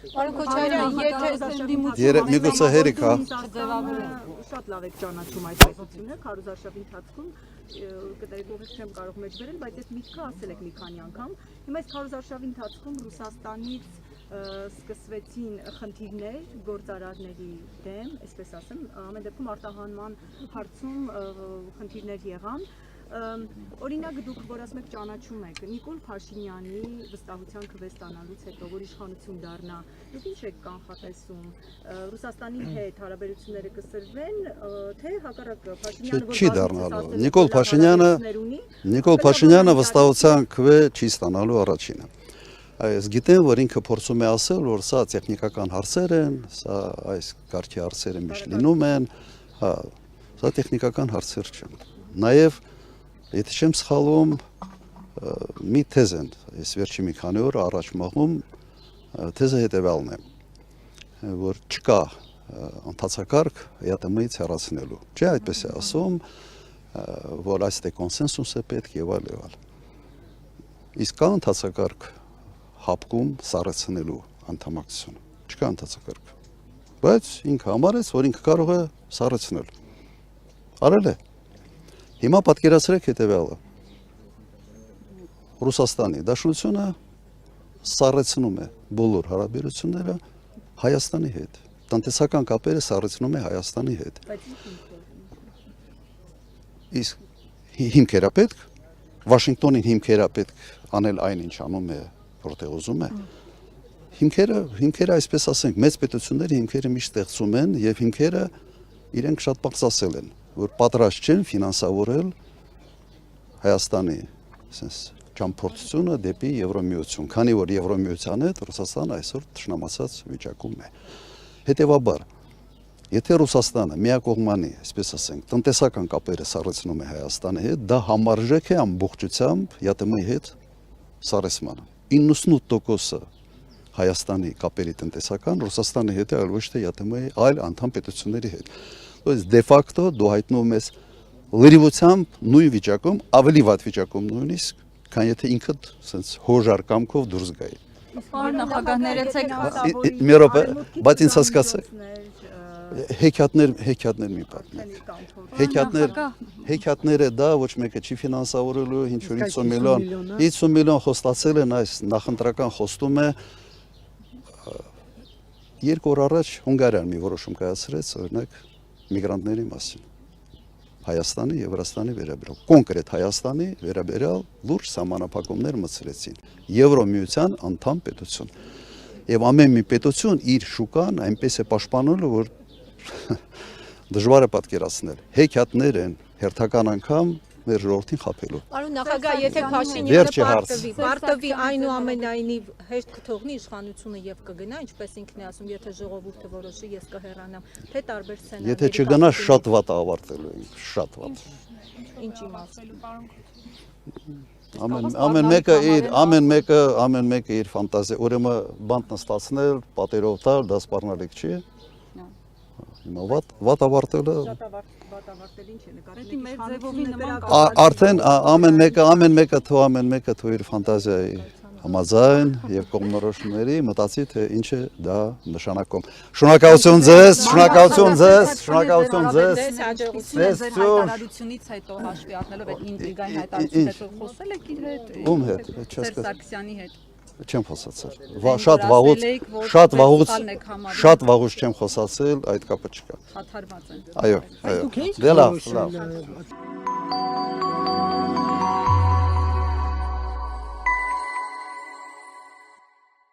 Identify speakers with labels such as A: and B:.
A: Պարոն Քոչարյան,
B: միգուցե հերիք, հա։
C: Շատ լավ եք ճանաչում այդ հայտությունը, քարոզարշավի ընթացքում կտեղեկողից չեմ կարող մեջ բերել, բայց այս միտքը ասել եք մի քանի անգամ։ Հիմա այս քարոզարշավի ընթացքում Ռուսաստանից սկսվեցին խնդիրներ գործարարների դեմ, այսպես ասեմ, ամեն դեպքում արտահանման հարցում խնդիրներ եղան։ Օրինակ դուք որ ասում եք ճանաչում եք Նիկոլ Փաշինյանի վստահության քվե ստանալուց հետո որ իշխանություն դառնա, դուք ինչ եք կանխատեսում Ռուսաստանի հետ հարաբերությունները կսրվեն, թե հակառակը Փաշինյանը
B: չի դառնալու։ Նիկոլ Փաշինյանը վստահության քվե չի ստանալու առաջինը։ Այս գիտեմ, որ ինքը փորձում է ասել, որ սա տեխնիկական հարցեր են, սա այս կարգի հարցերը միշտ լինում են, հա, սա տեխնիկական հարցեր չեն։ Նաև եթե չեմ սխալվում, մի թեզ են, ես վերջի մի քանի օր առաջ մաղում, թեզը հետևյալն է, որ չկա ընթացակարգ ԵԱՏՄ-ից հեռացնելու։ Չէ, այդպես է ասում, որ այստեղ կոնսենսուս է պետք եւ այլ։ Իսկ կա ընթացակարգ հապկում սառեցնելու անդամակցությունը։ Չկա ընթացակարգ։ Բայց ինքը համարեց, որ ինքը կարող է սառեցնել։ Արել է։ Հիմա պատկերացրեք հետևյալը։ Ռուսաստանի Դաշնությունը սառեցնում է բոլոր հարաբերությունները Հայաստանի հետ։ Տնտեսական կապերը սառեցնում է Հայաստանի հետ։ Իսկ հիմքերա պետք, Վաշինգտոնին հիմքերա պետք անել այն ինչ անում է, որտեղ ուզում է։ Հիմքերը, այսպես ասենք, մեծ պետությունների հիմքերը միշտ ստեղծում են եւ հիմքերը իրենք շատ պարզասել են, որ պատրաստ չեն ֆինանսավորել Հայաստանի ճամփորդությունը դեպի Եվրոմիություն, քանի որ Եվրոմիության հետ Ռուսաստանը այսօր թշնամացած վիճակում է։ Հետևաբար, եթե Ռուսաստանը միակողմանի, այսպես ասենք, տնտեսական կապերը սառեցնում է Հայաստանի հետ, դա համարժեք է ամբողջությամբ ԵԱՏՄ-ի հետ սառեցմանը։ 98% Հայաստանի կապերի տնտեսական Ռուսաստանի հետ է, այլ ոչ թե ԵԱՏՄ-ի այլ անդամ պետությունների հետ։ Դե ֆակտո դու հայտնվում ես լրիվությամբ նույն վիճակում, ավելի վատ վիճակում նույնիսկ, քան եթե ինքդ sense հոժար կամքով դուրս գայի։
A: Պարոն նախագահ, ներեցեք,
B: մի րոպե, բայց ինձ հասկացեք։ Հեքիաթներ մի պատմեք։ Հեքիաթները դա ոչ մեկը չի ֆինանսավորելու, ինչ որ 50 միլիոն խոստացել են այս նախընտրական խոստում է։ 2 օր առաջ Հունգարիան մի որոշում կայացրեց, օրինակ միգրանտների մասին։ Հայաստանի եւ Վրաստանի վերաբերյալ, կոնկրետ Հայաստանի վերաբերյալ լուրջ սահմանափակումներ մտցրեցին։ Եվրոմիության անդամ պետություն։ Եվ ամեն մի պետություն իր շուկան այնպես է պաշտպանելու, որ դժվար է պատկերացնել։ Հեքիաթներ են հերթական անգամ մեր ժողովրդին խաբելու։
A: Պարոն նախագահ, եթե Փաշինյանը պարտվի այնուամենայնիվ հեշտ կթողնի իշխանությունը եւ կգնա, ինչպես ինքն է ասում, եթե ժողովուրդը որոշի, ես կհեռանամ, թե տարբեր սցենարների։
B: Եթե չգնա, շատ վատ է ավարտելու, շատ վատ։
A: Ինչ իմացել,
B: ամեն մեկը իր ֆանտազիա, ուրեմն բանտ նստացնել, պատերով տալ, դա սպառնալիք չի։ Հիմա վատ ավարտելը արդեն ամեն մեկը թող իր ֆանտազիայի համաձայն եւ կողմնորոշումների մտածի թե ինչ է դա նշանակում։ Շնորհակալություն ձեզ, շնորհակալություն ձեզ, շնորհակալություն ձեզ։
D: Հայտարարությունից հետո հաշվի առնելով այդ ինտրիգային հայտարարությունից հետո խոսել եք իր հետ։
B: Ում հետ,
D: Սարգսյանի հետ։
B: Չեմ խոսացել։ Շատ վաղուց չեմ խոսացել, այդ կապը չկա։
D: Խաթարված են։
B: Այո, այո։ Դե լավ։